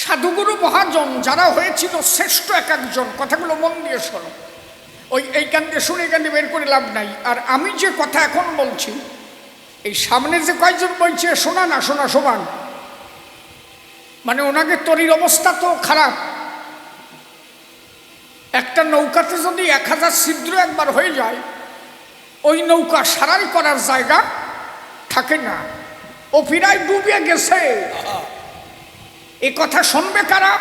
সাধুগুরু মহাজন যারা হয়েছিল শ্রেষ্ঠ এক একজন, কথাগুলো মন দিয়ে শোনো। এই কান দিয়ে শুনে কান দিয়ে বের করে লাভ নাই। আর আমি যে কথা এখন বলছি, এই সামনে যে কয়েকজন বলছে শোনা না শোনা সমান, মানে ওনাকে তরির অবস্থা তো খারাপ। একটা নৌকাতে যদি 1000 ছিদ্র একবার হয়ে যায়, ওই নৌকা সারাই করার জায়গা থাকে না, ও ফিরায় ডুবে গেছে। এ কথা শুনবে কারা?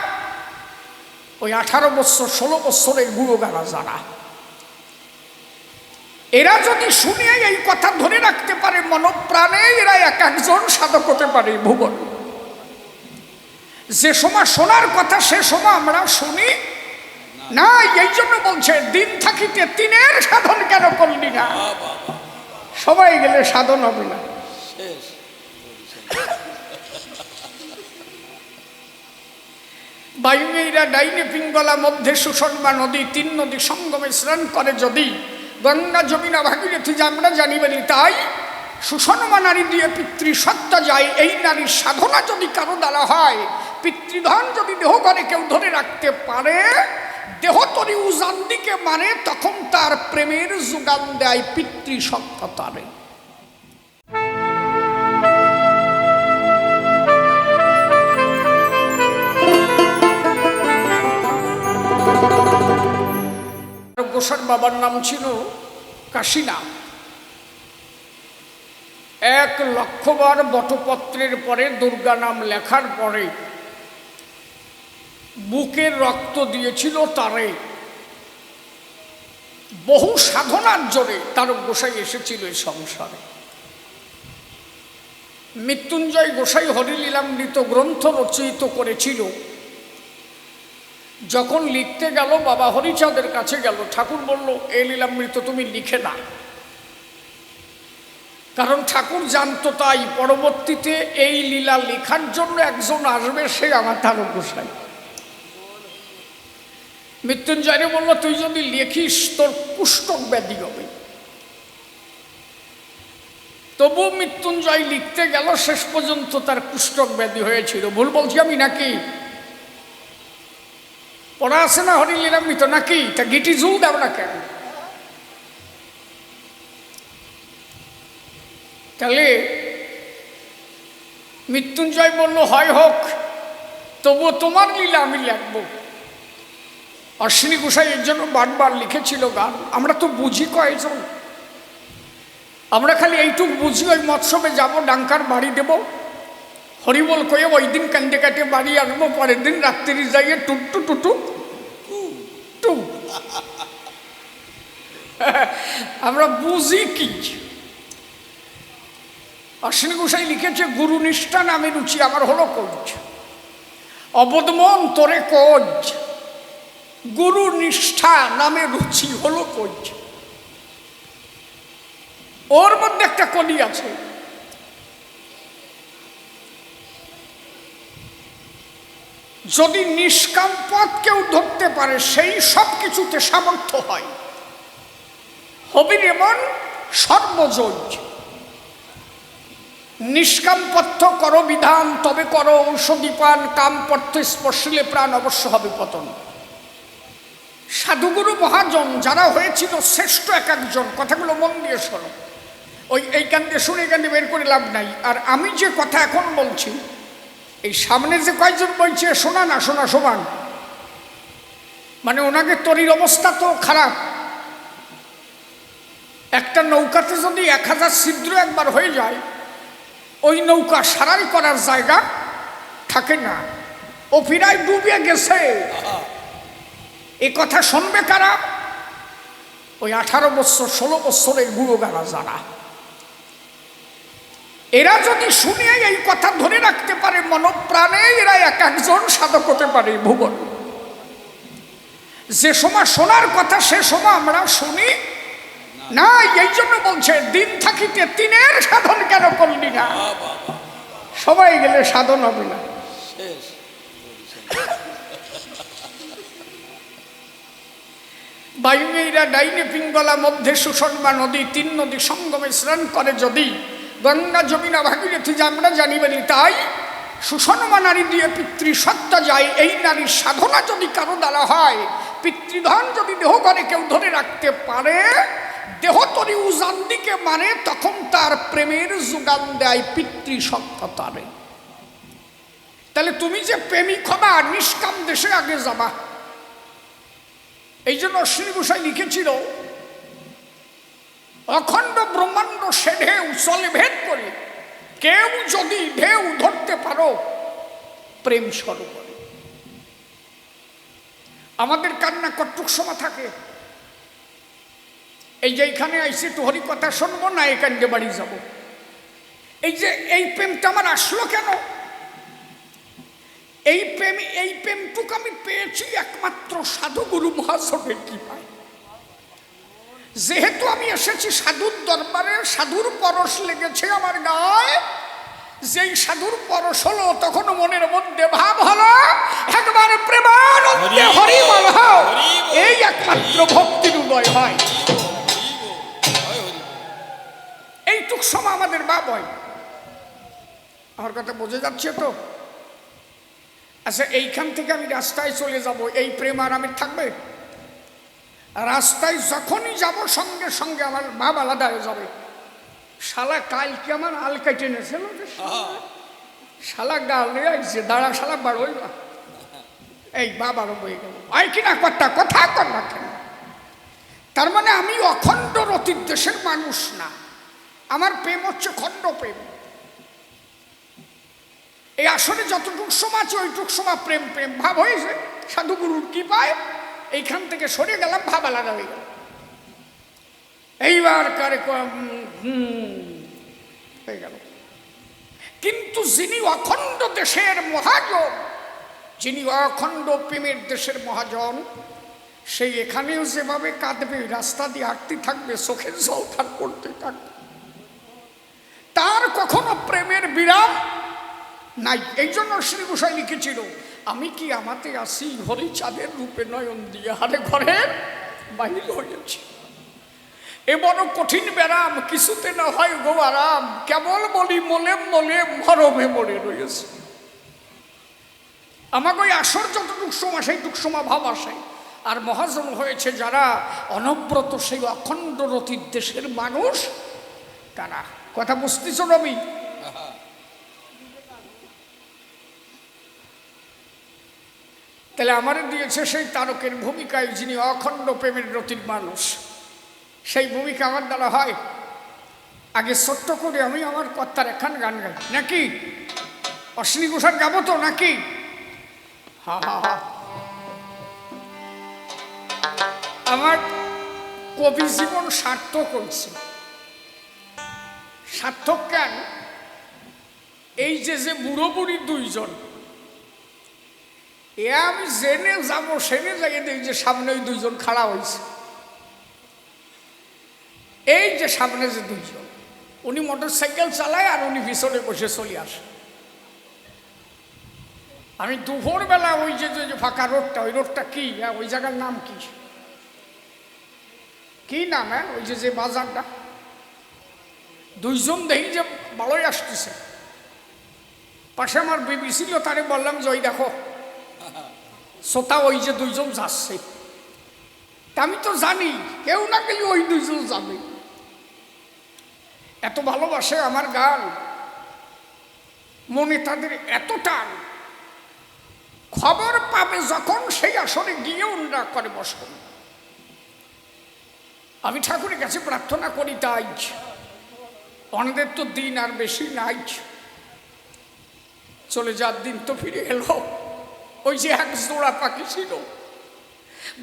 ওই 18 বছর 16 বছরের বুড়ো গাড়া যারা, এরা যদি শুনে এই কথা ধরে রাখতে পারে মনপ্রাণে, এরা এক একজন সাধক হতে পারে ভুবন। যে সময় শোনার কথা সে সময় আমরা শুনি না, এই জন্য বলছে দিন থাকিতে তিনের সাধন কেন করলি না? সবাই গেলে সাধন হবে না। বায়ুমেইরা ডাইনে পিঙ্গলা মধ্যে সুষমা নদী, 3 নদী সঙ্গমে স্নান করে যদি, গঙ্গা যমুনা ভাগীরথী যে আমরা জানি বলি, তাই সুষমা নারী দিয়ে পিতৃসত্তা যায়। এই নারীর সাধনা যদি কারো দ্বারা হয়, পিতৃধন যদি দেহ ঘরে কেউ ধরে রাখতে পারে, দেহ তরি উজান দিকে মানে, তখন তার প্রেমের যোগান দেয় পিতৃসত্তারে। গোসার বাবার নাম ছিল কাশীনাথ। 1 লক্ষ বার বটপত্রের পরে দুর্গা নাম লেখার পরে বুকের রক্ত দিয়েছিল তারে। বহু সাধনার জোরে তার গোসাই এসেছিল এই সংসারে। মৃত্যুঞ্জয় গোসাই হরিলীলামৃত গ্রন্থ রচিত করেছিল। যখন লিখতে গেল, বাবা হরিচাঁদের কাছে গেল, ঠাকুর বলল এই লীলামৃত তুমি লিখে না। কারণ ঠাকুর জানতো তাই পরবর্তীতে এই লীলা লেখার জন্য একজন আসবে, সে আমার তারক গোসাই। মৃত্যুঞ্জয়রে বলল তুই যদি লেখিস তোর কুষ্ঠক ব্যাধি হবে। তবু মৃত্যুঞ্জয় লিখতে গেল, শেষ পর্যন্ত তার কুষ্ঠক ব্যাধি হয়েছিল। ভুল বলছি আমি নাকি? পড়া আছে না হরিলীলামৃত নাকি? তা গিটি জুল দাও না কেন? তাহলে মৃত্যুঞ্জয় বলল হয় হোক, তবুও তোমার লীলা আমি লিখব। অশ্বিনী গোসাই এর জন্য বারবার লিখেছিল গান। আমরা তো বুঝি কয়জন? আমরা খালি এইটুক বুঝি, ওই মৎসবে যাব, ডাঙ্কার বাড়ি দেব, হরিবল কয়ে ওই দিন কান্দে কাটে বাড়ি আসবো, পরের দিন রাত্রি যাইয়ে টুটু টুটু টু। আমরা বুঝি কি? অশ্বিনী গোসাই লিখেছে গুরু নিষ্ঠা নামে রুচি আমার হলো কোজ, অবদমন তোরে কোজ, গুরু নিষ্ঠা নামে রুচি হলো কোজ। ওর মধ্যে একটা কলি আছে, যদি নিষ্কাম পথ কেউ ধরতে পারে সেই সব কিছুতে সামর্থ্য হয়। হবির এমন সর্বযোজ। নিষ্কাম পথ্য করো বিধান, তবে করো ঔষধি পান, কাম পথ্য স্পর্শিলে প্রাণ অবশ্য হবে পতন। সাধুগুরু মহাজন যারা হয়েছিল শ্রেষ্ঠ এক একজন, কথাগুলো মন দিয়ে শোনো। এই কান দিয়ে শুনে কান দিয়ে বের করে লাভ নাই। আর আমি যে কথা এখন বলছি, এই সামনে যে কয়েকজন বলছে শোনা না শোনা সমান, মানে ওনাকে তরির অবস্থা তো খারাপ। একটা নৌকাতে যদি 1000 ছিদ্র একবার হয়ে যায়, ওই নৌকা সারাই করার জায়গা থাকে না, ও ফিরায় ডুবে গেছে। এ কথা শুনবে কারা? ওই 18 বছর 16 বছরের বুড়ো গাড়া যারা, এরা যদি শুনে এই কথা ধরে রাখতে পারে মনপ্রাণে, এরা এক একজন সাধক হতে পারে ভুবন। যে সময় শোনার কথা সে সময় আমরা শুনি না, এই জন্য বলছে দিন থাকিতে তিনের সাধন কেন করলি না? সবাই গেলে সাধন হবে না। বায়ুমেইরা ডাইনে পিঙ্গলা মধ্যে সুষমা নদী, 3 নদী সঙ্গমে স্নান করে যদি, গঙ্গা যমুনা ভাগীরথী যে আমরা জানি বলি, তাই সুষমা নারী দিয়ে পিতৃসত্তা যায়, এই নারীর সাধনা যদি কারো দ্বারা হয়, পিতৃধন যদি দেহ ঘরে কেউ ধরে রাখতে পারে, দেহ তরি উজান দিকে মানে, তখন তার প্রেমের যোগান দেয় পিতৃসত্তারে। তাহলে তুমি যে প্রেমিক হবা, নিষ্কাম দেশে আগে যাবা। এই জন্য অশ্বিনী গোসাই লিখেছিল, অখণ্ড ব্রহ্মাণ্ড সে ঢেউ চলে ভেদ করে, কেউ যদি ঢেউ ধরতে পারো প্রেম সরোবরে। আমাদের কান্না কতটুক সময় থাকে, এই যে এখানে আইসি একটু হরি কথা শুনবো না, এখানে বাড়ি যাব। এই যে এই প্রেমটা আমার আসলো কেন? এই প্রেমটুকু আমি পেয়েছি একমাত্র সাধুগুরু মহাজনের কৃপায়। যেহেতু আমি এসেছি সাধুর দরবারে, সাধুর পরশ লেগেছে আমার গায়ে, যেই সাধুর পরশ হলো, তখন মনের মধ্যে ভাব হলো একবার প্রেমানন্দে হরি বল, এই একমাত্র ভক্তির উদয় হয়। এইটুক সময় আমাদের ভাব হয়। আমার কথা বোঝা যাচ্ছে তো? আচ্ছা, এইখান থেকে আমি রাস্তায় চলে যাব, এই প্রেম আর আমি থাকবে? রাস্তায় যখনই যাব সঙ্গে সঙ্গে আমার ভাব আলাদা হয়ে যাবে। শালা কালকে আমার আল কেটে নেছিল, শালা গালে আইছে, দাঁড়া শালা বাড়ই না, এই বাবারও বয়ে গেল। আয় কিনা কথা কর না কেন? তার মানে আমি অখণ্ড রতির দেশের মানুষ না, আমার প্রেম হচ্ছে খণ্ড প্রেম। এই আসলে যতটুক সময় আছে ওইটুক সময় প্রেম প্রেম ভাব হয়েছে, সাধুগুরুর কি পায়। এইখান থেকে সরে গেলাম, ভাব আলাদা হয়ে গেল। এইবার কারে হয়ে গেল। কিন্তু যিনি অখণ্ড দেশের মহাজন, যিনি অখণ্ড প্রেমের দেশের মহাজন, সেই এখানেও যেভাবে কাঁদবে, রাস্তা দিয়ে হাঁটতে থাকবে, চোখের জল থাক করতে থাকবে, তার কখনো প্রেমের বিরাম নাই। এই জন্য শ্রী গোসাই লিখেছিল, আমি কি আমাতে আসি হরি চাঁদের রূপে নয়ন দিয়ে, হারে ঘরের বাহির হয়েছি। এ বড় কঠিন ব্যারাম, কিছুতে না হয় গো আরাম, কেবল বলি মলে মলে মরমে মরে রয়েছে। আমাকে ওই আসর যতটুক সময়, সেইটুক সময় ভাব আসে। আর মহাজন হয়েছে যারা অনব্রত, সেই অখণ্ড রতির দেশের মানুষ, তারা। কথা বুঝতেছ রবি? তাহলে আমারে দিয়েছে সেই তারকের ভূমিকায়, যিনি অখণ্ড প্রেমের রতির মানুষ। সেই ভূমিকা আমার দ্বারা হয়। আগে ছোট্ট করে আমি আমার কর্তার একখান গান গাই নাকি? অশ্বিনী গোসাই গাবো তো নাকি? হা হা হা। আমার কবি জীবন সার্থক হয়েছে। সার্থক কেন? এই যে বুড়ো বুড়ি দুইজন, এ আমি জেনে যাবো, সেনে যাই দেখি যে সামনে ওই দুইজন খাড়া হয়েছে। এই যে সামনে যে দুইজন, উনি মোটর সাইকেল চালায় আর উনি পিছনে বসে চলে আসে। আমি দুপুরবেলা ওই যে ফাঁকা রোডটা, ওই রোডটা কি, ওই জায়গার নাম কি, কি নাম? ওই যে বাজারটা, দুইজন দেখি যে ভালোই আসতেছে। পাশে আমার বেবি ছিল, তারে বললাম যে ওই দেখো শ্রোতা, ওই যে দুইজন যাচ্ছে। তা আমি তো জানি কেউ না কেউ ওই দুইজন যাবে। এত ভালোবাসে আমার গান, মনে তাদের এত টান, খবর পাবে যখন সেই আসরে গিয়ে ওনারা করে বসবেন। আমি ঠাকুরের কাছে প্রার্থনা করি তাই, অনেদের তো দিন আর বেশি নাই, চলে যার দিন তো ফিরে এলো। ওই যে এক জোড়া পাখি ছিল,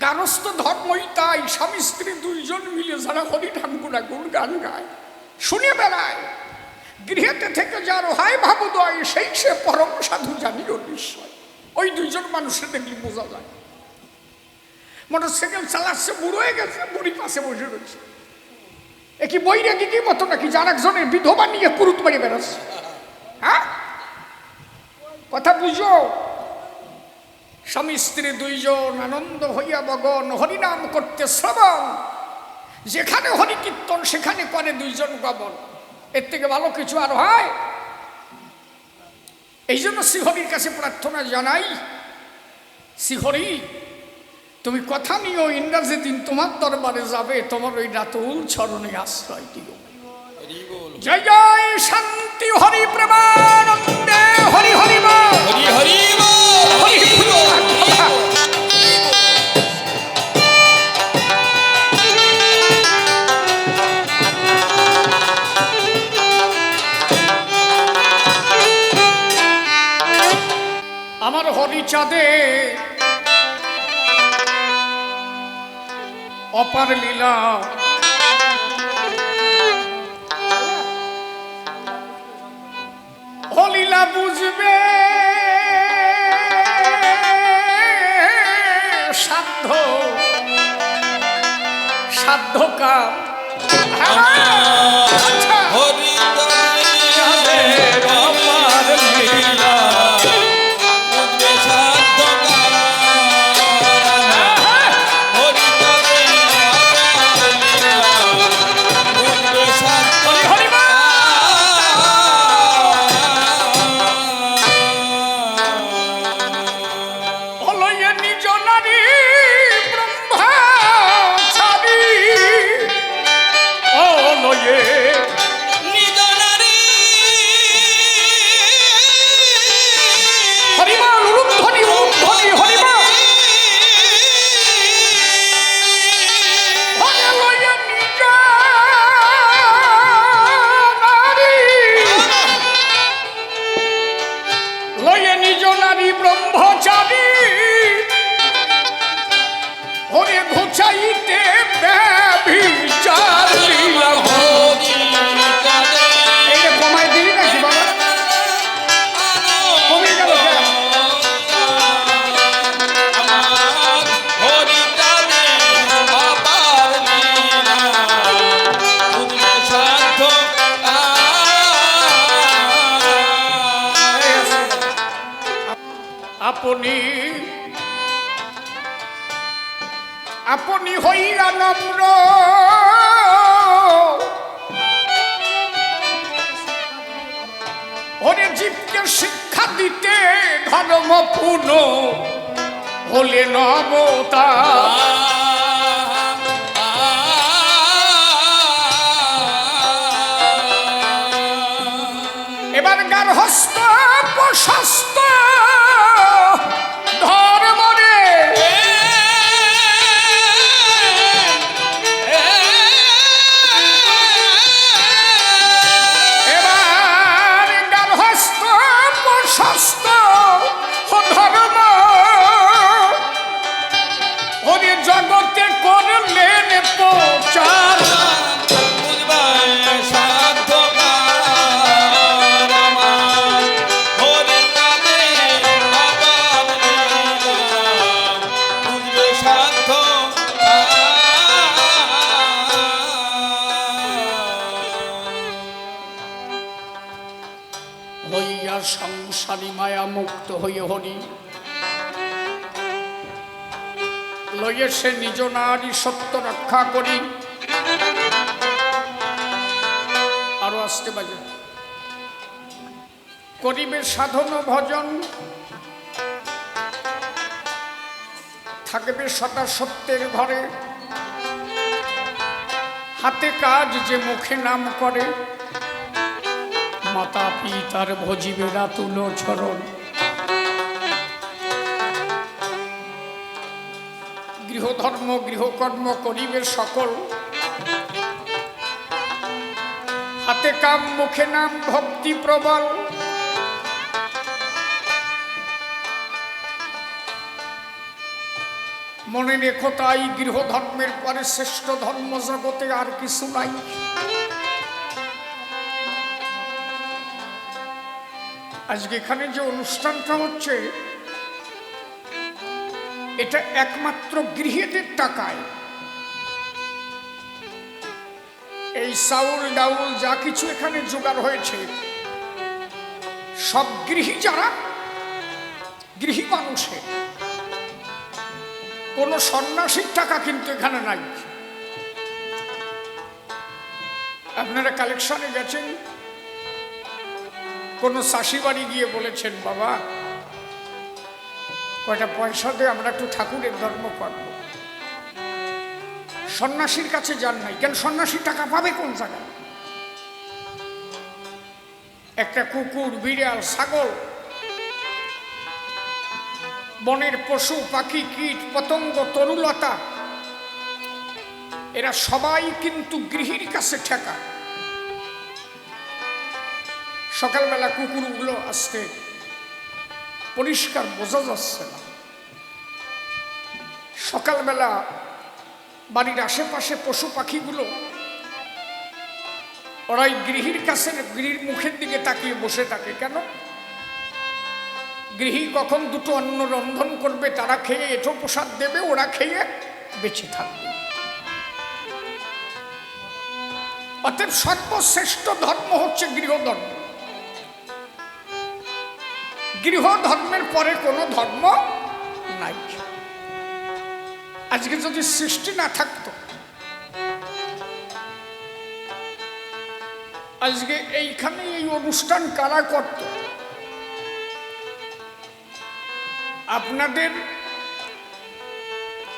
গারস্থ ধর্মই তাই, স্বামী স্ত্রী দুইজন মিলে যারা হরি ঠাকুর গুণ গান গায়, শুনে বেড়ায়, গৃহেতে থেকে যার হয় ভাবোদয়, সেই সে পরম সাধু জানিও নিশ্চয়। ওই দুইজন মানুষের দেখলে বোঝা যায়। মোটর সাইকেল চালাচ্ছে, বুড়ো হয়ে গেছে, বুড়ি পাশে বসে রয়েছে। এ কি বই রেখে কি মতো নাকি, যার একজনের বিধবা নিয়ে কুরুত মারিয়ে বেড়াচ্ছে? হ্যাঁ, কথা বুঝো। স্বামী স্ত্রী দুইজন আনন্দ হইয়া মগন, হরিনাম করতে শ্রবণ, যেখানে হরি কীর্তন সেখানে করে দুইজন গমন। এর থেকে ভালো কিছু আর হয়? এই জন্য শ্রীহরির কাছে প্রার্থনা জানাই, শ্রীহরি তুমি কথা নিও, ইন্দ্র যেদিন তোমার দরবারে যাবে তোমার ওই রাতুল চরণে আশ্রয় দিও। জয় জয় শান্তি হরি প্রেমানন্দে হরি হরি বল, হরি হরি হরি বল। আমার হরিচাঁদে অপার লীলা, ও লীলা বুঝবে সাধ্য সাধ্যকা। আচ্ছা হরি চাঁদের অপার লীলা, বুঝবে সাধ্য হরি বুঝবে সাধ্য হরি হরি বল। অলয়ে নিজ নারী ব্রহ্মচারী, অলয়ে নিজ নারী হরিমাল উলুধ্বনি উলুধ্বনি হরিমাল। অলয়ে নিজ নারী, লয়ে নিজ নারী ব্রহ্মচারী, হরে ঘুচাইতে ব্যভিচার লীলা। এইটা কমায় দিই নাকি বাবা, কমে গেল কেন? আপনি আপনি হইয়া নম্র, ওরে জীবকে শিক্ষা দিতে ধর্ম পূর্ণ হলে নবতা। এবার গার্হস্থ প্রশস্ত ধর্মরে এবার গার্হস্থ প্রশস্ত ধর্ম ওরে জগতে করলেন প্রচার। হইয়া সংসারী মায়া মুক্ত হইয়া হরি, লয়ে সে নিজ নারী সত্য রক্ষা করি। আরো আসতে বাজে করিবে সাধন ভজন, থাকবে সদা সত্যের ঘরে, হাতে কাজ যে মুখে নাম করে, মাতা পিতার ভজিবে রাতুল চরণ। গৃহধর্ম গৃহকর্ম করিবে সকল, হাতে কাম মুখে নাম ভক্তি প্রবল। মনে রেখো তাই গৃহধর্মের পরে শ্রেষ্ঠ ধর্ম জগতে আর কিছু নাই। আজকে এখানে যে অনুষ্ঠানটা হচ্ছে এটা একমাত্র গৃহীদের টাকায়। এই চাউল ডাউল যা কিছু এখানে জোগাড় হয়েছে সব গৃহী যারা গৃহী মানুষের, কোন সন্ন্যাসীর টাকা কিন্তু এখানে নাই। আপনারা কালেকশনে গেছেন, কোনো চাষি বাড়ি গিয়ে বলেছেন, বাবা কয়টা পয়সা দিয়ে আমরা একটু ঠাকুরের ধর্ম করব। সন্ন্যাসীর কাছে যান নাই কেন? সন্ন্যাসী টাকা পাবে কোন জায়গায়? একটা কুকুর, বিড়াল, ছাগল, বনের পশু পাখি, কীট পতঙ্গ, তরুলতা, এরা সবাই কিন্তু গৃহীর কাছে ঠেকা। সকালবেলা কুকুরগুলো আসতে পরিষ্কার বোঝা যাচ্ছে না। সকালবেলা বাড়ির আশেপাশে পশু পাখিগুলো ওরাই গৃহীর কাছে, গৃহীর মুখের দিকে তাকিয়ে বসে থাকে। কেন? গৃহী কখন দুটো অন্ন রন্ধন করবে, তারা খেয়ে এঁঠো প্রসাদ দেবে, ওরা খেয়ে বেঁচে থাকবে। অতএব সর্বশ্রেষ্ঠ ধর্ম হচ্ছে গৃহধর্ম। গৃহধর্মের পরে কোনো ধর্ম নাই। আজকে যদি সৃষ্টি না থাকতো, আজকে এইখানে এই অনুষ্ঠান কারা করত? আপনাদের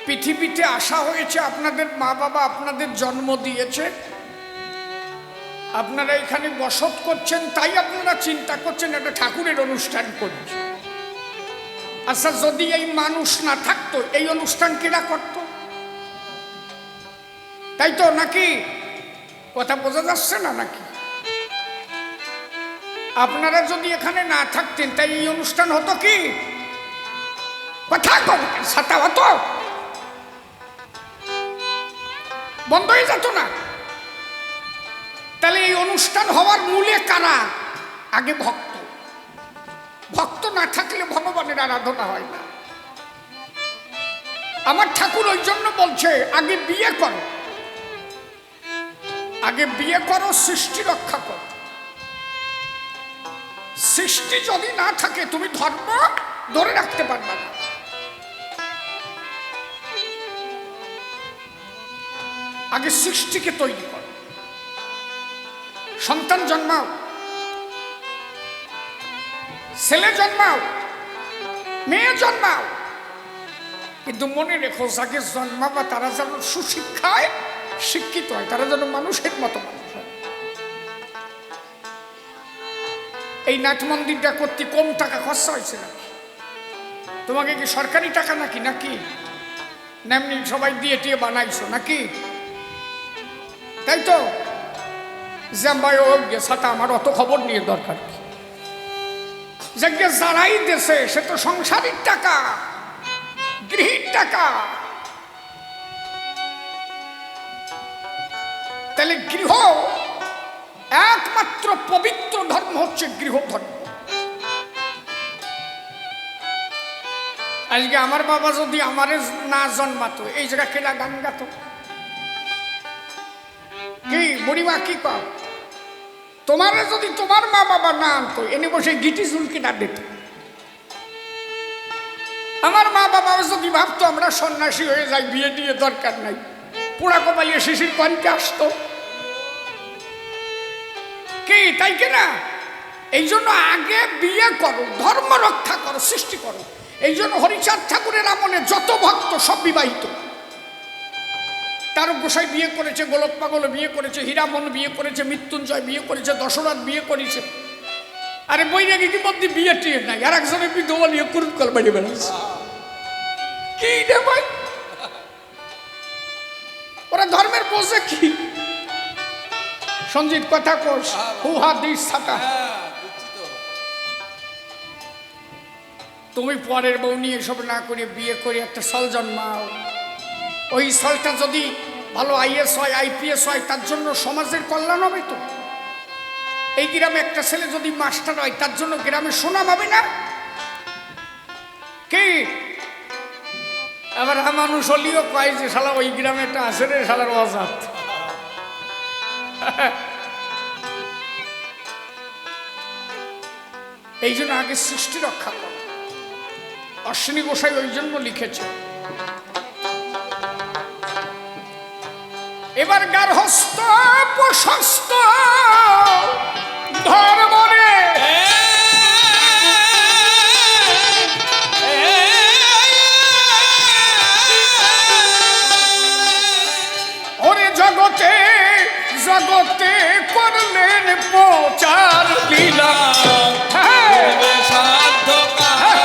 পৃথিবীতে আসা হয়েছে, আপনাদের মা বাবা আপনাদের জন্ম দিয়েছে, আপনারা এখানে বসত করছেন, তাই আপনারা চিন্তা করছেন একটা ঠাকুরের অনুষ্ঠান করছে। আচ্ছা, যদি এই মানুষ না থাকতো, এই অনুষ্ঠান কেনা করত? তাই তো নাকি? কথা বোঝা যাচ্ছে না নাকি? আপনারা যদি এখানে না থাকতেন, তাই এই অনুষ্ঠান হতো কি? কথা সাথে হতো, বন্ধ হয়ে যেত না। তাহলে এই অনুষ্ঠান হওয়ার মূলে কারা? আগে ভক্ত। ভক্ত না থাকলে ভগবানের আরাধনা হয় না। আমার ঠাকুর ওই জন্য বলছে, আগে বিয়ে করো, আগে বিয়ে করো, সৃষ্টি রক্ষা করো। সৃষ্টি যদি না থাকে, তুমি ধর্ম ধরে রাখতে পারবে না। আগে সৃষ্টিকে তৈরি করো। সন্তান জন্মাও, ছেলে জন্মাও, মেয়ে জন্মাও, কিন্তু মনে রেখো, যাকে জন্মাবা তারা যেন সুশিক্ষায় শিক্ষিত হয়, তারা যেন মানুষের মতো মানুষ হয়। এই নাট মন্দিরটা করতে কম টাকা খরচা হয়েছে নাকি? তোমাকে কি সরকারি টাকা নাকি? নাকি এমনি সবাই দিয়ে টিয়ে বানাইছো নাকি? তাই তো সাথে আমার অত খবর নিয়ে দরকার কি? যে যারাই দেশে, সে তো সংসারিক টাকা, গৃহীর টাকা। তাহলে গৃহ একমাত্র পবিত্র ধর্ম হচ্ছে গৃহ ধর্ম। আজকে আমার বাবা যদি আমারে না জন্মাতো, এই জায়গা কেনা গান গাতো কি? বুড়িমা কি কর? তোমারে যদি তোমার মা বাবা না আনতো, এনে বসে গিটি চুলকি না দিত। আমার মা বাবা যদি ভাবতো আমরা সন্ন্যাসী হয়ে যাই, বিয়ে দিয়ে দরকার নাই, পোড়া কপালিয়ে শিশির পানিতে আসতো কি? তাই কিনা? এই জন্য আগে বিয়ে করো, ধর্ম রক্ষা করো, সৃষ্টি করো। এই জন্য হরিচাঁদ ঠাকুরের আমলে যত ভক্ত সব বিবাহিত। তারক গোসাই বিয়ে করেছে, গোলক পাগল বিয়ে করেছে, হীরামন বিয়ে করেছে, মৃত্যুঞ্জয় বিয়ে করেছে, দশরথ বিয়ে করেছে। আরে বৈরাগীর মধ্যে বিয়ে টিয়ে নাই, আর একজনের বিধবা নিয়ে কুরুত কল বাড়ি বেড়াচ্ছে কি রে ভাই? ওরা ধর্মের বোঝে কি? সঞ্জিত কথা কোষ হুহা দিস থাকা। তুমি পরের বউ নিয়ে এসব না করে বিয়ে করে একটা সল জন্মাও। ওই সলটা যদি ভালো আইএস হয়, আইপিএস হয়, তার জন্য সমাজের কল্যাণ হবে। তো এই গ্রামে একটা ছেলে যদি মাস্টার হয়, তার জন্য গ্রামে সুনাম হবে না কি? আবার মানুষ হলিও কয় যে শালা ওই গ্রামে একটা আছে রে, শালার অজাত। এই জন্য আগে সৃষ্টি রক্ষা কর। অশ্বিনী গোসাই ওই জন্য লিখেছে, এবার গার্হস্থ প্রশস্ত ধর্মরে লীলা বুঝবে সাধ্য কার।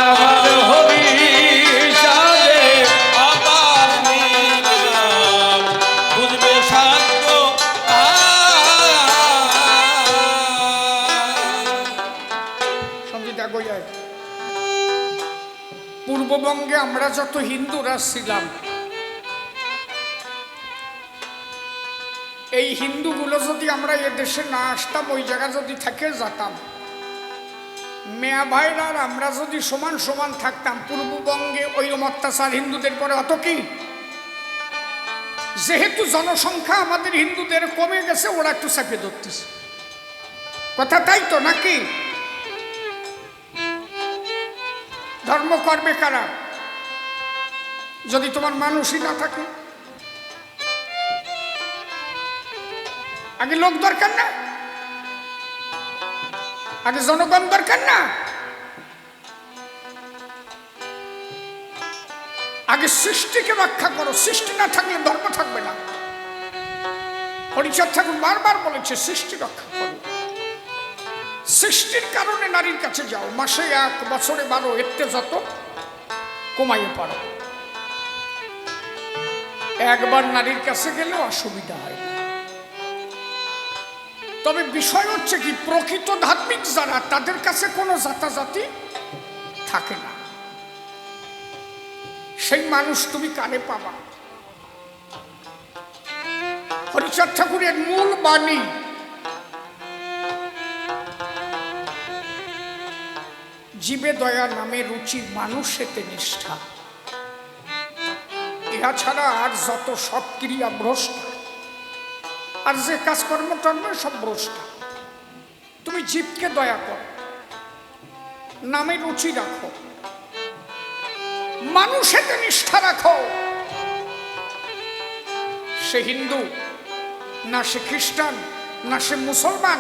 আমার হরি সাধে আবার নিলাম বুঝবে সাধ্য সঞ্জিতা গোয়ার পূর্ববঙ্গে আমরা যত হিন্দুরা ছিলাম, এই হিন্দুগুলো যদি আমরা এদেশে না আসতাম, ওই জায়গা যদি থেকে যেতাম, মেয়া ভাইরা আর আমরা যদি সমান সমান থাকতাম, পূর্ববঙ্গে ওই অত্যাচার হিন্দুদের পরে অত কি? যেহেতু জনসংখ্যা আমাদের হিন্দুদের কমে গেছে, ওরা একটু চাপে ধরতেছে কথা, তাই তো নাকি? ধর্ম করবে কারা যদি তোমার মানুষই না থাকে? আগে লোক দরকার না? আগে জনগণ দরকার না? আগে সৃষ্টিকে রক্ষা করো, সৃষ্টি না থাকলে ধর্ম থাকবে না। হরিচাঁদ ঠাকুর বারবার বলেছে সৃষ্টি রক্ষা করো। সৃষ্টির কারণে নারীর কাছে যাও, মাসে 1, বছরে 12, এতে যত কমাইয়ে পারো। একবার নারীর কাছে গেলে অসুবিধা হয় না। তবে বিষয় হচ্ছে কি, প্রকৃত ধার্মিক যারা, তাদের কাছে কোনো জাতাজাতি থাকে না। সেই মানুষ তুমি কানে পাবা। হরিচাঁদ ঠাকুরের মূল বাণী জীবে দয়া নামে রুচি, মানুষেতে নিষ্ঠা। ইহা ছাড়া আর যত সব ক্রিয়া ভ্রষ্ট, আর যে কাজকর্ম করবে সব ভ্রষ্ট। তুমি জীবকে দয়া করো, নামে রুচি রাখো, মানুষেতে নিষ্ঠা রাখো। সে হিন্দু না, সে খ্রিস্টান না, সে মুসলমান,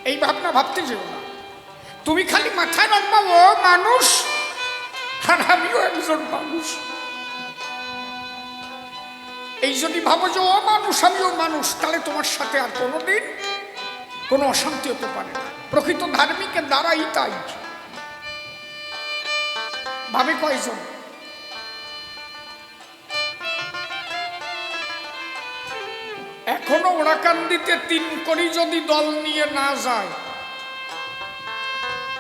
এই ভাবনা ভাবতে যেও না। তুমি খালি মাথায় রাখবা ও মানুষ, আর আমিও একজন মানুষ। এই যদি ভাবো যে ও মানুষ আমিও মানুষ, তাহলে তোমার সাথে আর কোনোদিন কোনো অশান্তি হতে পারে না। প্রকৃত ধার্মিকের দ্বারাই তাই। ভাবে কয়জন? এখনো ওরাকান্দিতে 3 কোটি যদি দল নিয়ে না যায়,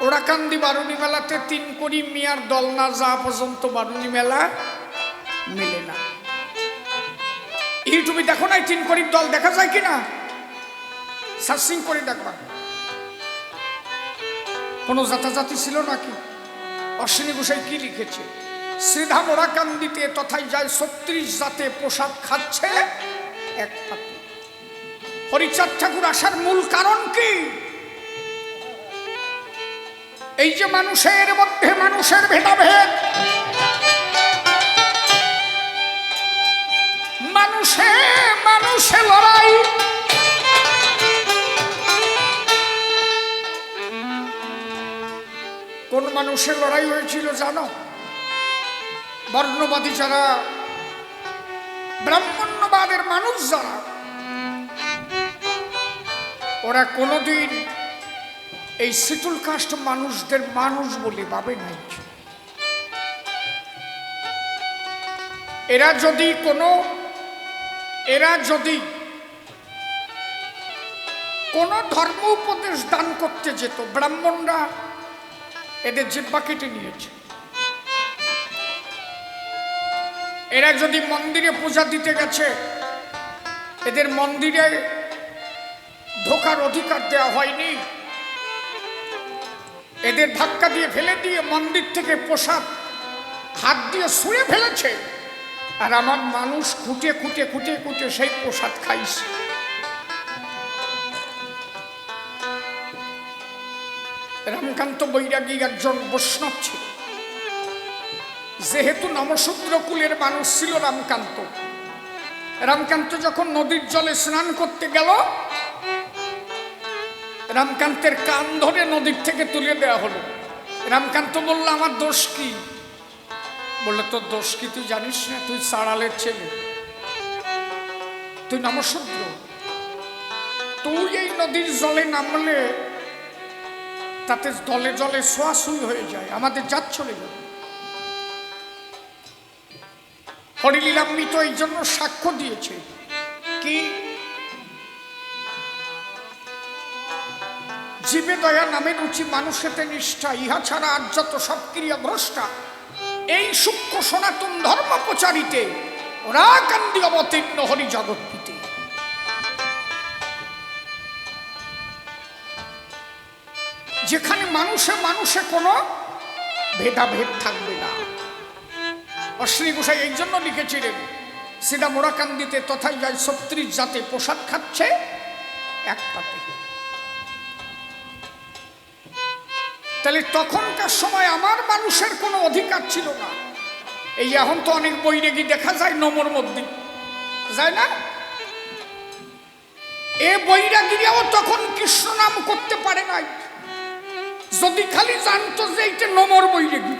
ওরাকান্দি বারুণী মেলাতে 3 কোটি মিয়ার দল না যাওয়া পর্যন্ত বারুণী মেলা মেলে না। ইউটিউবে দেখো নাই 3 কোটির দল দেখা যায় কিনা, সার্চিং করে দেখবা। কোনো জাতাজাতি ছিল নাকি? অশ্বিনী গোসাই কি লিখেছে? শ্রীধাম ওরাকান্দিতে তথায় যায় 36 জাতে পোশাক খাচ্ছে এক পাত্র। হরিচাঁদ ঠাকুর আসার মূল কারণ কি? এই যে মানুষের মধ্যে মানুষের ভেদাভেদ, মানুষে মানুষে লড়াই, কোন মানুষের লড়াই হয়েছিল জানো? বর্ণবাদী যারা, ব্রাহ্মণ্যবাদের মানুষ যারা, ওরা কোনোদিন এই শিটুল কাস্ট মানুষদের মানুষ বলে ভাবে নাই। এরা যদি কোনো ধর্ম উপদেশ দান করতে যেত, ব্রাহ্মণরা এদের জিহ্বা কেটে নিয়েছে। এরা যদি মন্দিরে পূজা দিতে গেছে, এদের মন্দিরে ঢোকার অধিকার দেওয়া হয়নি। এদের ধাক্কা দিয়ে ফেলে দিয়ে মন্দির থেকে প্রসাদ হাত দিয়ে ছুঁড়ে ফেলেছে, আর আমার মানুষ খুঁটে খুঁটে খুঁটে খুঁটে সেই প্রসাদ খাইছে। রামকান্ত বৈরাগী একজন বৈষ্ণব ছিল। যেহেতু নমশূদ্র কুলের মানুষ ছিল রামকান্ত যখন নদীর জলে স্নান করতে গেল, রামকান্তের কান ধরে নদীর থেকে তুলে দেওয়া হলো। রামকান্ত বলল, আমার দোষ কি? বললো, তোর দোষ কি তুই জানিস না? তুই চাড়ালের ছেলে, তুই নমশূদ্র। তুই এই নদীর জলে নামলে তাতে দলে জলে সোয়াশুই হয়ে যায়, আমাদের জাত চলে যাবে। হরিলীলামৃত এই জন্য সাক্ষ্য দিয়েছে কি, জীবে দয়া নামে রুচি মানুষেতে নিষ্ঠা, ইহা ছাড়া আর যত সব ক্রিয়া ভ্রষ্টা। এই সূক্ষ্ম সনাতন ধর্ম প্রচারিতে ওরা কান্দি অবতীর্ণ হরি জগৎ পিতে। যেখানে মানুষে মানুষে কোনো ভেদাভেদ থাকবে না। অশ্বিনী গোসাই এই জন্য লিখেছিলেন, সিধা মোড়াকান্দিতে তথায় যায় ৩৬ জাতে প্রসাদ খাচ্ছে এক পাতে। তাহলে তখনকার সময় আমার মানুষের কোনো অধিকার ছিল না। এই এখন তো অনেক বৈরাগী দেখা যায় নমর মধ্যে, যায় না? এ বৈরাগীরাও তখন কৃষ্ণ নাম করতে পারে নাই, যদি খালি জানতো যে এইটা নমর বৈরাগী।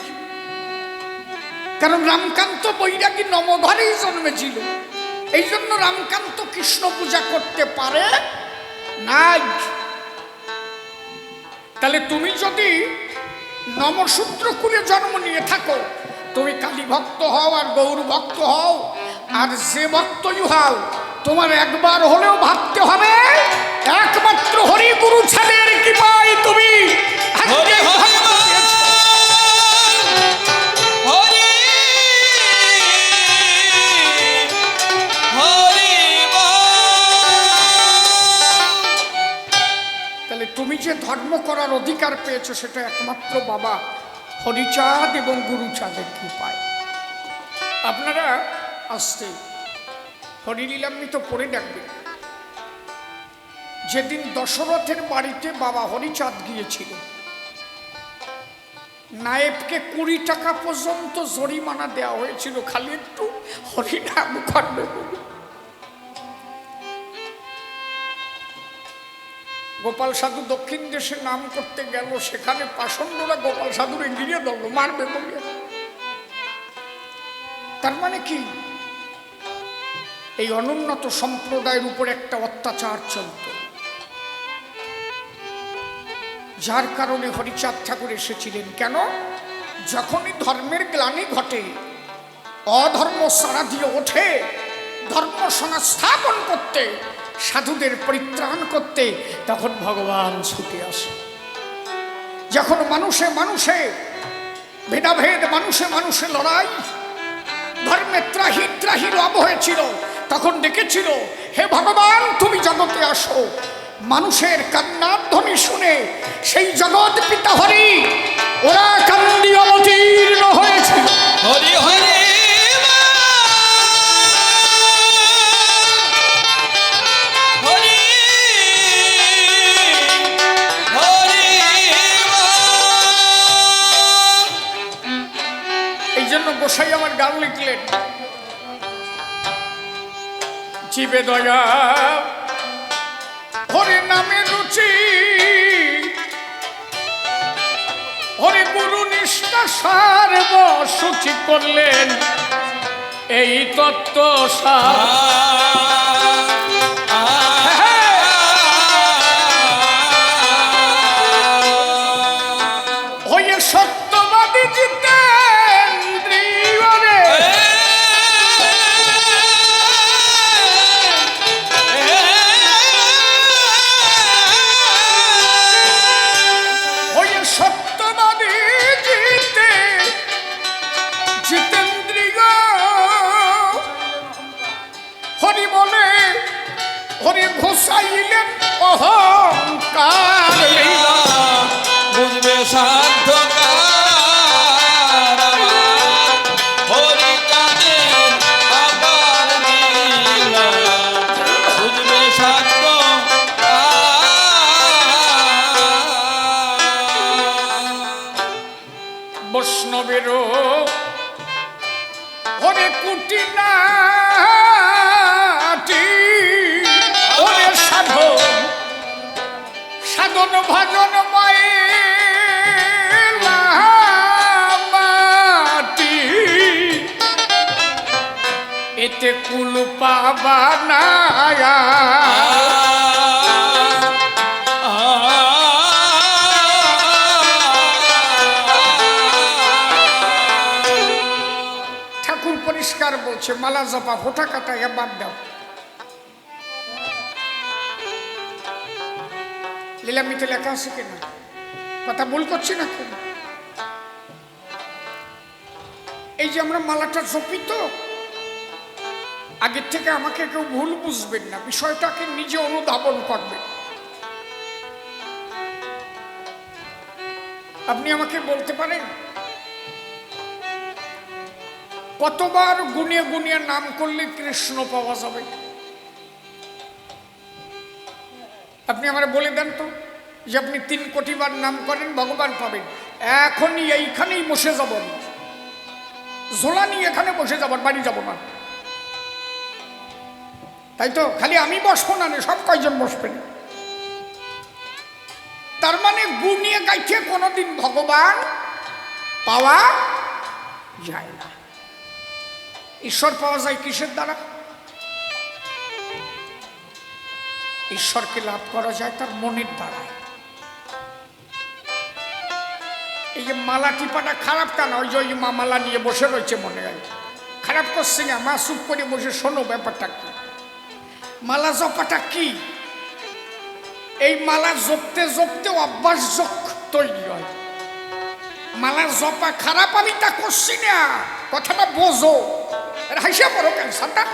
কারণ রামকান্ত বৈরাগী নমঘরেই জন্মেছিল, এই জন্য রামকান্ত কৃষ্ণ পূজা করতে পারে নাই। তাহলে তুমি যদি নমসূত্র কুলে জন্ম নিয়ে থাকো, তুমি কালী ভক্ত হও আর গৌর ভক্ত হও আর যে ভক্তই হও, তোমার একবার হলেও ভাবতে হবে একমাত্র হরি গুরু ছাদের কৃপায় তুমি তুমি যে ধর্ম করার অধিকার পেয়েছো সেটা একমাত্র বাবা হরিচাঁদ এবং গুরুচাঁদের কৃপায়। আপনারা আসতে হরিলীলামৃত পড়ে দেখবেন, যেদিন দশরথের বাড়িতে বাবা হরিচাঁদ গিয়েছিল, নায়েবকে ২০ টাকা পর্যন্ত জরিমানা দেওয়া হয়েছিল খালি একটু হরিনাম করবে বলে। গোপাল সাধু দক্ষিণ দেশে নাম করতে গেল, সেখানে পাষণ্ডরা গোপাল সাধুরে গিরে ধরল, মারবে বলে। তার মানে কি, এই অনুন্নত সম্প্রদায়ের উপর একটা অত্যাচার চলত, যার কারণে হরিচাঁদ ঠাকুর এসেছিলেন। কেন? যখনই ধর্মের গ্লানি ঘটে, অধর্ম সারা দিয়ে ওঠে, ধর্ম সংস্থাপন করতে, সাধুদের পরিত্রাণ করতে, তখন ভগবান ছুটে আসে। যখন মানুষে মানুষে ভেদাভেদ, মানুষে মানুষে লড়াই, ধর্মে ত্রাহি ত্রাহি লাভ হয়েছিল, তখন ডেকেছিল, হে ভগবান তুমি জগতে আসো। মানুষের কান্নার ধ্বনি শুনে সেই জগৎ পিতা হরি ওরা কান্দি অবতীর্ণ হয়েছিল। হরি হরি গোসাই আমার গান লিখলেন, জীবে দয়া হরে নামে রুচি, হরে গুরু নিষ্ঠা সার্ব সূচি করলেন এই তত্ত্ব সার। হয়ে সত্যবাদী জিতে ঘোষাইলেন অহংকার, বুঝবে সাধ্য হরিচাঁদের আবার লীলা, বুঝবে সাধ্য। বৈষ্ণবেরও হরে কুটি না সাধন ভজন মাটি, এতে কুল পাবা না পরিষ্কার বলছে মালা জপা ফোঁটা কাটা এ বাদ দাও। লীলামিতে লেখা আছে কিনা, কথা ভুল করছি না কেন? এই যে আমরা মালাটা জপি, তো আগের থেকে আমাকে কেউ ভুল বুঝবেন না, বিষয়টাকে নিজে অনুধাবন করবেন। আপনি আমাকে বলতে পারেন কতবার গুনিয়ে গুনিয়ে নাম করলে কৃষ্ণ পাওয়া যাবে? আপনি আমার বলে দেন তো, যে আপনি 3 কোটি বার নাম করেন ভগবান পাবেন। এখনই এইখানেই বসে যাব, ঝোলা নিয়ে এখানে বসে যাব, বাড়ি যাব না, তাই তো? খালি আমি বসবো না, সব কয়জন বসবেন? তার মানে গুনিয়ে গাইছে কোনোদিন ভগবান পাওয়া যায় না। ঈশ্বর পাওয়া যায় কিসের দ্বারা? ঈশ্বরকে লাভ করা যায় তার মনের দ্বারা। এই যে মালা টিপাটা খারাপ কেন? ওই যে ওই মা মালা নিয়ে বসে রয়েছে, মনে হয় খারাপ করছে না, মা চুপ করে বসে শোনো ব্যাপারটা কি। মালা জপাটা কি? এই মালা জপতে জপতে অভ্যাস যোগ তৈরি হয়। মালা জপা খারাপ আমি তা করছি না, কথাটা বোঝো। হাসিয়া পড়ো ক্যান্সারটা।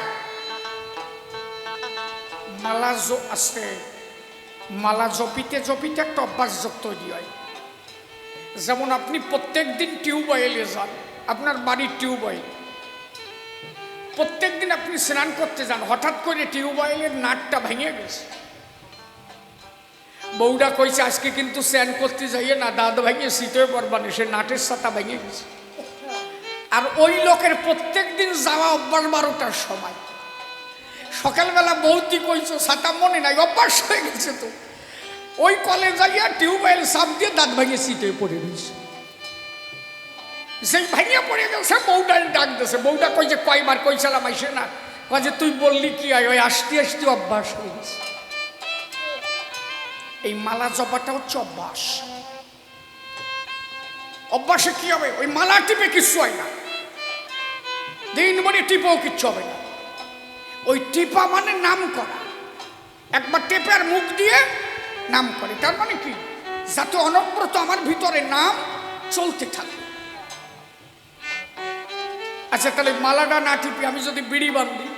মালা আছে, মালা জপিতে জপিতে একটা অভ্যাস যোগ তৈরি হয়। যেমন আপনি প্রত্যেক দিন টিউবওয়েলে যান, আপনার বাড়ির টিউবওয়েল, প্রত্যেক দিন আপনি স্নান করতে যান, হঠাৎ করে টিউবওয়েলের নাটটা ভেঙে গেছে। বউটা কইছে আজকে কিন্তু স্নান করতে যাইয়ে না, দাঁত ভেঙে শীতে পড়বানি, সে নাটের সাথে ভেঙে গেছে। আর ওই লোকের প্রত্যেক দিন যাওয়া অভ্যাস 12টার সময়। সকালবেলা বৌদি কইছো ছাতা মনে নাই, অভ্যাস হয়ে গেছে তো। ওই কলে যাইয়া টিউবওয়েল সাপ দিয়ে দাঁত ভেঙে শীতে পড়ে গেছে। সেই ভেঙে পড়ে গেছে, বউটা ডাক দিয়েছে। বউটা কইছে কয়বার কইছিলাম আইসে না, কয়ে তুই বললি কি হয়, ওই আসতে আসতে অভ্যাস হয়ে গেছে। এই মালা জপাটা হচ্ছে অভ্যাস। অভ্যাসে কি হবে? ওই মালা টিপে কিচ্ছু হয় না, দিনভরে টিপেও কিচ্ছু হবে না। ওই টিপা মানে নাম করা, একবার টেপে আর মুখ দিয়ে নাম করে। তার মানে কি? যাতে অনবরত আমার ভিতরে নাম চলতে থাকে। আচ্ছা, তাহলে মালাটা না টিপি আমি যদি বিড়ি বাঁধি,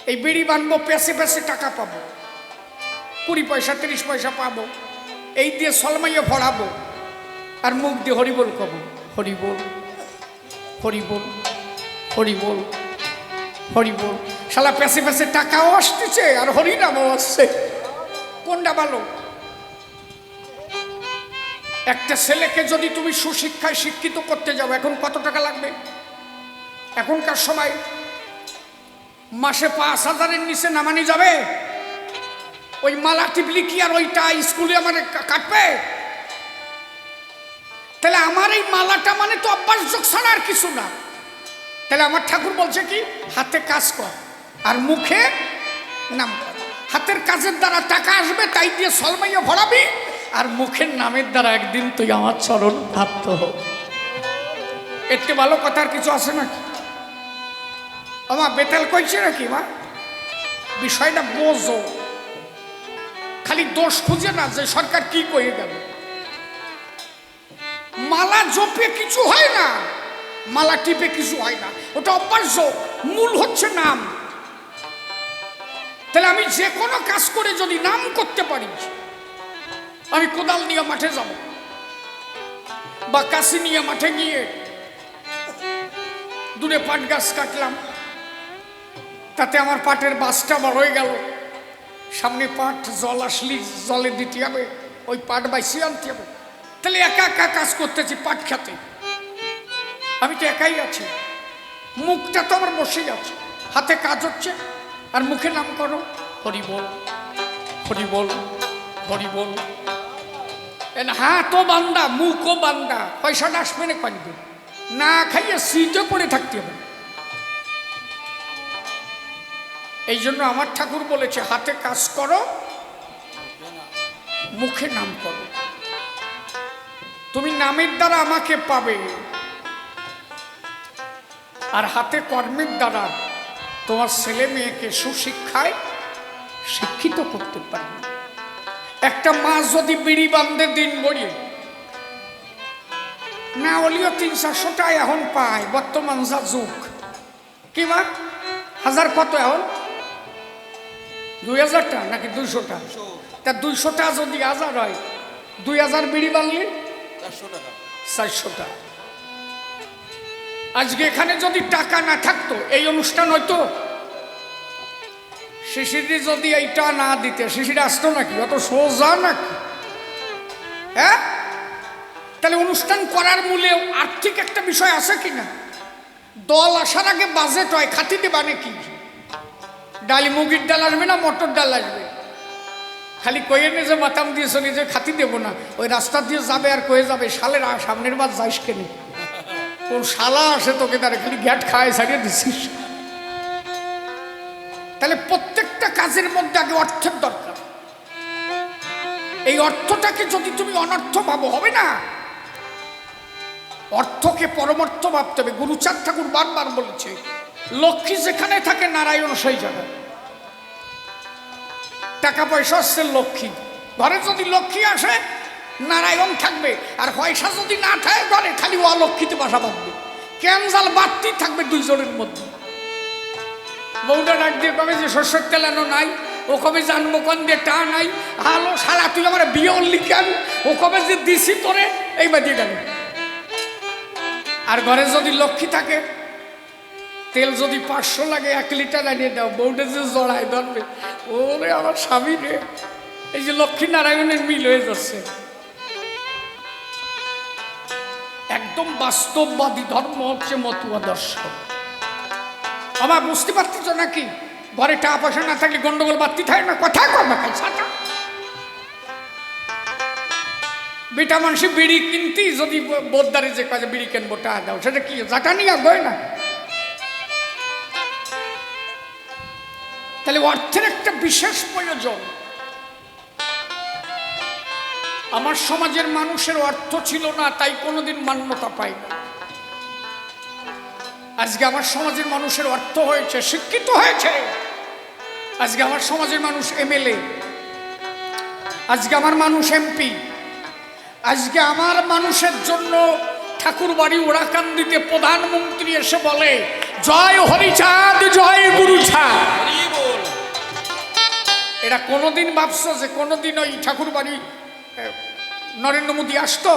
এই বিড়ি বাঁধবো, পেছে পেছে টাকা পাবো, 20 পয়সা 30 পয়সা পাবো, এই দিয়ে সলমাইয়ে ভরাবো, আর মুখ দিয়ে হরিবোল কব, হরিবোল হরিবোল হরিবোল হরিবোল। শালা পেছে পেছে টাকাও আসতেছে আর হরিনামও আসছে, কোনটা ভালো? একটা ছেলেকে যদি তুমি সুশিক্ষায় শিক্ষিত করতে যাও, এখন কত টাকা লাগবে? এখনকার সময় মাসে 5,000-এর নিচে নামানি যাবে? ওই মালা টিপলি কি আর ওইটা স্কুলে আমার কাটবে? তাহলে আমার এই মালাটা মানে তো অভ্যাস যোগ ছাড়া আর কিছু না। তাহলে আমার ঠাকুর বলছে কি, হাতে কাজ কর আর মুখে নাম কর। হাতের কাজের দ্বারা টাকা আসবে, তাই দিয়ে সলমাইয়া ভরাবি, আর মুখের নামের দ্বারা একদিন তুই আমার চরণ প্রাপ্ত হোক। এর চেয়ে ভালো কথা আর কিছু আছে নাকি? আমার বেতাল কইছে নাকি? মা বিষয়টা বোঝো, খালি দোষ খুঁজে না যে সরকার কি কয়ে গেল। মালা জপে কিছু হয় না, মালা টিপে কিছু হয় না, ওটা অভ্যাস। মূল হচ্ছে নাম। তাহলে আমি যে কোনো কাজ করে যদি নাম করতে পারি, আমি কোদাল নিয়ে মাঠে যাব বা কাশি নিয়ে মাঠে গিয়ে দূরে পাট গাছ কাটলাম, তাতে আমার পাটের বাসটা বড় হয়ে গেল, সামনে পাট জল আসলি জলে দিতে হবে, ওই পাট বাইসিয়ে আনতে হবে। তাহলে একা একা কাজ করতেছি পাট খেতে, আমি তো একাই আছি, মুখটা তো আমার বসেই আছে, হাতে কাজ হচ্ছে আর মুখে নাম করো হরি বল হরি বল হরি বল। হাতও বান্দা মুখও বান্দা, পয়সাটা আসবে না কয়েকদিন, না খাইয়ে সিটে পড়ে থাকতে হবে। এই জন্য আমার ঠাকুর বলেছে হাতে কাজ করো, মুখে নাম করো। তুমি নামের দ্বারা আমাকে পাবে, আর হাতে কর্মের দ্বারা তোমার ছেলে মেয়েকে সুশিক্ষায় শিক্ষিত করতে পারবে। একটা মা যদি বিড়ি বান্ধে দিন বড়িয়ে না হলেও 300-400 টাকা এখন পায়, বর্তমান যা যুগ। কি মা হাজার কত এখন 2000 টাকা নাকি 200 টাকা? তা 200 টাকা যদি 1000 হয়, 2000 বিড়ি বানলে 400 টাকা। আজকে এখানে যদি টাকা না থাকতো এই অনুষ্ঠান হয়তো? শিশিরে যদি এইটা না দিতে শিশিরে আসতো নাকি? অত সোজা নাকি? হ্যাঁ, তাহলে অনুষ্ঠান করার মূলে আর্থিক একটা বিষয় আছে কিনা? দল আসার আগে বাজেট হয়, খাতি দেবা নাকি? ডালি মুগির ডাল আসবে না মটর ডাল আসবে? খালি কয়ে নে যে মাতাম দিয়েছ নিজে খাতি দেবো না, ওই রাস্তা দিয়ে যাবে আর কয়ে যাবে শালের সামনের বার যাইস কেন? কোন শালা আসে তোকে তারা খালি গ্যাট খায় ছাড়িয়ে দিছিস। তাহলে প্রত্যেকটা কাজের মধ্যে আগে অর্থের দরকার। এই অর্থটাকে যদি তুমি অনর্থ ভাবো হবে না। অর্থকে পরমার্থ ভাবতে হবে। গুরুচাঁদ ঠাকুর বারবার বলেছে, লক্ষ্মী যেখানে থাকে নারায়ণ সেই জায়গায়। টাকা পয়সা আসছে লক্ষ্মী, ঘরে যদি লক্ষ্মী আসে নারায়ণ থাকবে, আর পয়সা যদি না থাকে ঘরে খালি অলক্ষ্মীতে বাসা বাঁধবে। ক্যানজাল বাড়তি থাকবে দুইজনের মধ্যে। বউটা ডাক দিয়ে কবে যে শস্যের তেলানো নাই, ও কবে জানবো কোন দিয়ে টা নাই। হালো শালা তুই আমার বিয়ে উল্লি কেন? ও কবে যে দিছি তোরে এই বাদিয়ে গেল। আর ঘরে যদি লক্ষ্মী থাকে, তেল যদি 500 লাগে 1 লিটার আনিয়ে দাও, বউটা যে জড়ায় ধরবে, ওরে আমার স্বামী রে। এই যে লক্ষ্মী নারায়ণের মিল হয়ে যাচ্ছে। একদম বাস্তববাদী ধর্ম হচ্ছে মতুয়া দর্শন। আমার বুঝতে পারতেছ নাকি? ঘরে টাকা পয়সা না থাকলে গন্ডগোল বাড়তি থাকে না? কথা কর খাই সাটা বেটা মানুষ বিড়ি কিনতি যদি বোদ্দারে যে কাজে বিড়ি কিনবো টাকা দাও, সেটা কি জাটা নিয়ে গয় না? তাহলে অর্থের একটা বিশেষ প্রয়োজন। আমার সমাজের মানুষের অর্থ ছিল না, তাই কোনোদিন মান্যতা পায় না। আজকে আমার সমাজের মানুষের অর্থ হয়েছে, শিক্ষিত হয়েছে। আজকে আমার সমাজের মানুষ এমএলএ, আজকে আমার মানুষ এমপি, আজকে আমার মানুষের জন্য ঠাকুর বাড়ি ওড়াকান্দিতে প্রধানমন্ত্রী এসে বলে জয় হরিচাঁদ জয় গুরুচাঁদ। এটা কোনোদিন ভাবছো যে কোনোদিন ওই ঠাকুর বাড়ি নরেন্দ্র মোদী আসতো?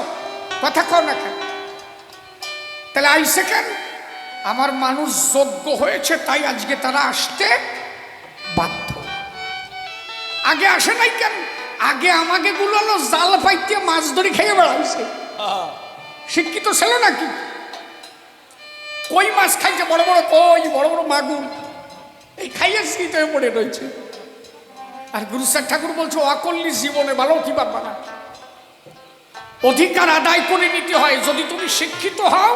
কথা কও না কেন? তাহলে আইসে কেন? আমার মানুষ যোগ্য হয়েছে, তাই আজকে তারা আসতে বাধ্য। আগে আসে নাই কেন? আগে আমাকে গুলো জাল পাইতে মাছ ধরে খেয়ে বেড়াইছে। শিক্ষিত ছিল নাকি? কই মাছ খাইছে, বড় বড় কই, বড় বড় মাগুর, এই খাইয়ে স্মৃতি হয়ে পড়ে রয়েছে। আর গুরুচাঁদ ঠাকুর বলছে অকল্লি জীবনে ভালো কি পারবা না। অধিকার আদায় করে নিতে হয়। যদি তুমি শিক্ষিত হও,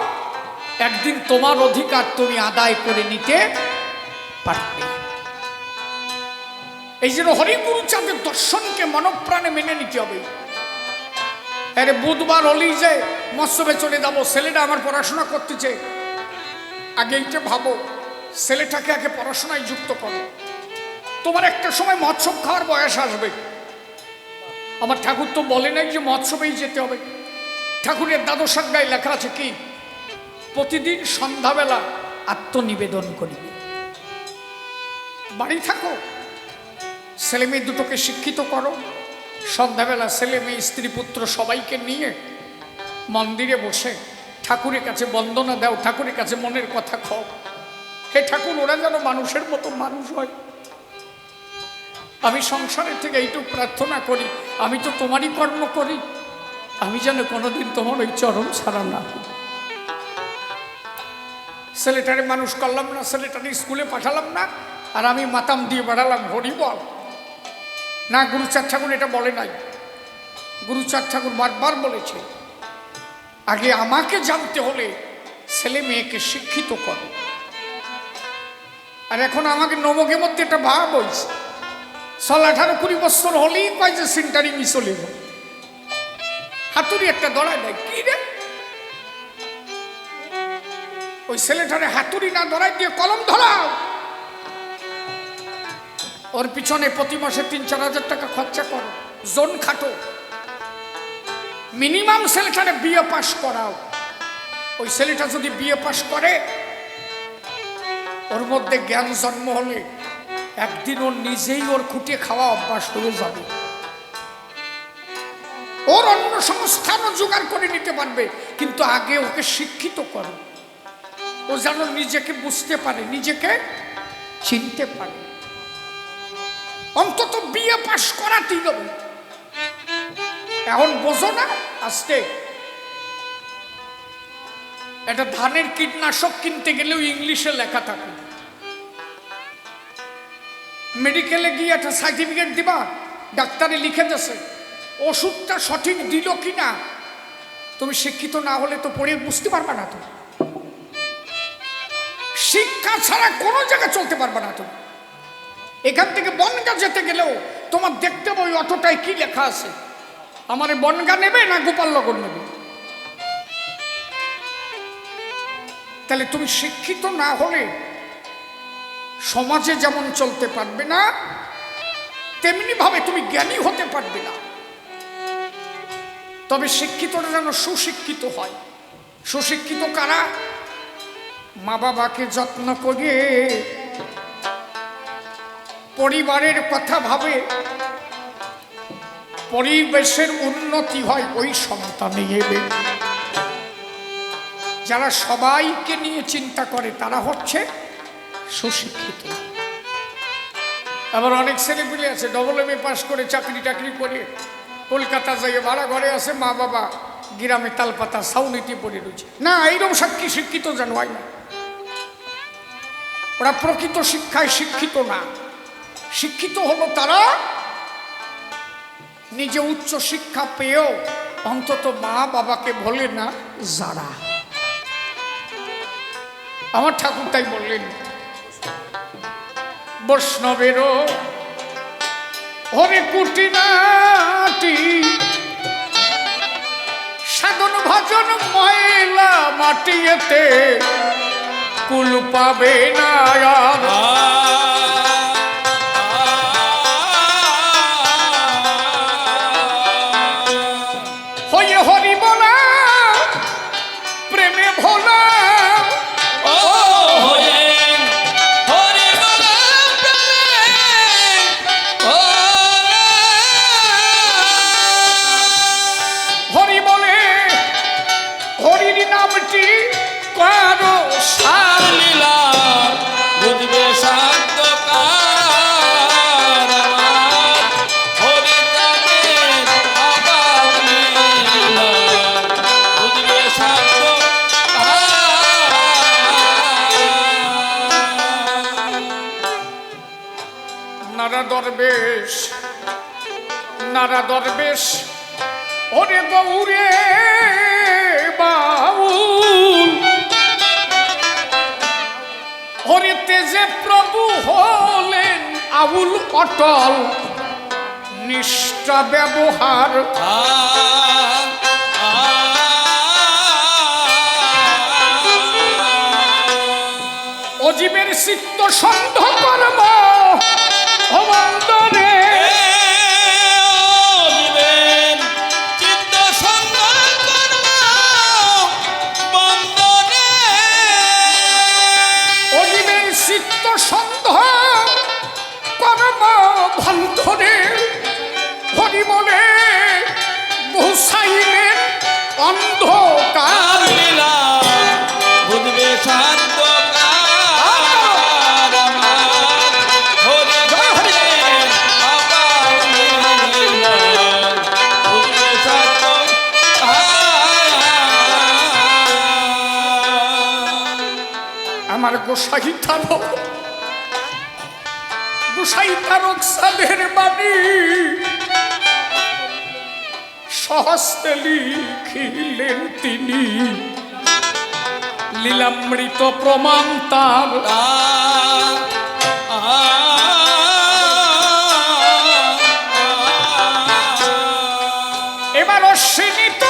একদিন তোমার অধিকার তুমি আদায় করে নিতে পারবে। এই জন্য হরিগুরুচাঁদের দর্শনকে মনপ্রাণে মেনে নিতে হবে। আরে বুধবার হলেই যে মৎস্যবে চলে যাবো, ছেলেটা আমার পড়াশোনা করতেছে, আগে এইটা ভাবো, ছেলেটাকে আগে পড়াশোনায় যুক্ত করো। তোমার একটা সময় মৎস্য খাওয়ার বয়স আসবে। আমার ঠাকুর তো বলে নাই যে মৎস্যবেই যেতে হবে। ঠাকুরের দ্বাদশাধ্যায়ে লেখা আছে কি? প্রতিদিন সন্ধ্যাবেলা আত্মনিবেদন করিবে। বাড়ি থাকো, ছেলে মেয়ে দুটোকে শিক্ষিত করো। সন্ধ্যাবেলা ছেলে মেয়ে স্ত্রী পুত্র সবাইকে নিয়ে মন্দিরে বসে ঠাকুরের কাছে বন্দনা দাও, ঠাকুরের কাছে মনের কথা খাও। হে ঠাকুর, ওরা যেন মানুষের মতো মানুষ হয়। আমি সংসারের থেকে এইটুকু প্রার্থনা করি, আমি তো তোমারই কর্ম করি, আমি যেন কোনোদিন তোমার ওই চরণ ছাড়া না। ছেলেটারে মানুষ করলাম না, ছেলেটারে স্কুলে পাঠালাম না, আর আমি মাতাম দিয়ে বেড়ালাম হরি বল না। গুরুচাঁদ ঠাকুর এটা বলে নাই। গুরুচাঁদ ঠাকুর বারবার বলেছে আগে আমাকে জানতে হলে ছেলে মেয়েকে শিক্ষিত করো। আর এখন আমাকে নবকের মধ্যে একটা ভাব হয়েছে, 18-20 বছর হলেই কয় যে সেন্টারিং চলে গেল, হাতুড়ি একটা দড়ায় দেয়। কি রে ওই ছেলেটারে হাতুড়ি না ধরাই দিয়ে কলম ধরাও। ওর পিছনে প্রতি মাসে 3-4 হাজার টাকা খরচা করো, জোন খাটো, মিনিমাম ছেলেটারে বিএ পাস করাও। ওই ছেলেটা যদি বিএ পাস করে, ওর মধ্যে জ্ঞান জন্ম হলে একদিন ওর নিজেই ওর খুঁটিয়ে খাওয়া অভ্যাস হয়ে যাবে, ওর অন্য সংস্থানও জোগাড় করে নিতে পারবে। কিন্তু আগে ওকে শিক্ষিত করো, ও যেন নিজেকে বুঝতে পারে, নিজেকে চিনতে পারে। অন্তত বিএ পাস করাতেই হবে। এখন বোঝো না, আস্তে একটা ধানের কীটনাশক কিনতে গেলেও ইংলিশে লেখা থাকে, মেডিকেলে গিয়ে একটা সার্টিফিকেট দিবা, ডাক্তারে লিখে দিয়েছে, ওষুধটা সঠিক দিল কিনা তুমি শিক্ষিত না হলে তো পড়ে বুঝতে পারবে না। তুমি শিক্ষা ছাড়া কোনো জায়গায় চলতে পারবে না। তুমি এখান থেকে বনগা যেতে গেলেও তোমার দেখতে হবে ওই অটোটায় কি লেখা আছে, আমার বনগা নেবে না গোপালনগর নেবে। তাহলে তুমি শিক্ষিত না হলে সমাজে যেমন চলতে পারবে না, তেমনি ভাবে তুমি জ্ঞানী হতে পারবে না। তবে শিক্ষিতরা যেন সুশিক্ষিত হয়। সুশিক্ষিত কারা? মা বাবাকে যত্ন করে, পরিবারের কথা ভাবে, পরিবেশের উন্নতি হয় ওই সন্তানে এবে। যারা সবাইকে নিয়ে চিন্তা করে তারা হচ্ছে সুশিক্ষিত। আবার অনেক ছেলেপিলে আছে AA পাস করে চাকরি টাকরি করে কলকাতা যাইয়ে ভাড়া ঘরে আছে, মা বাবা গ্রামে তালপাতা ছাউনিতে পড়ে রয়েছে। না, এইরকম সাক্ষী শিক্ষিত যেন হয় না। ওরা প্রকৃত শিক্ষায় শিক্ষিত না। শিক্ষিত হলো তারা নিজে উচ্চ শিক্ষা পেয়েও অন্তত মা বাবাকে বলে না যারা। আমার ঠাকুর তাই বললেন, বৈষ্ণবেরও হরে কুটিনাটি সাধন ভজন ময়লা মাটিয়েতে কুল পাবে না আর। হয়ে হরি বলা প্রেমে ভোলা, হরি বলে হরির নামটি কারো লীলা বুঝবে শান্ত কার আমার, হরি জানে আবার লীলা বুঝবে শান্ত নারা দরবেশ, নারা দরবেশ ওরে গৌরে বাউল, ওরে তেজে প্রভু হলেন আউল অটল নিষ্ঠা ব্যবহার। অজীবের চিত্ত সন্ধ কর্ম অবন্দরে, অজীবের চিত্ত সন্ধ কর্ম বন্ধনে, হরি বলে বসাইলেন অন্ধকার। লীলা বুঝবে শান্ত কার আমার, হরি জানে আবার লীলা বুঝবে শান্ত আমার গোসাই তারক, গোসাই তারক সালের বাণী সহস্তে লিখিলেন তিনি, লীলামৃত প্রমাণ তার। এবার অশ্বিনীত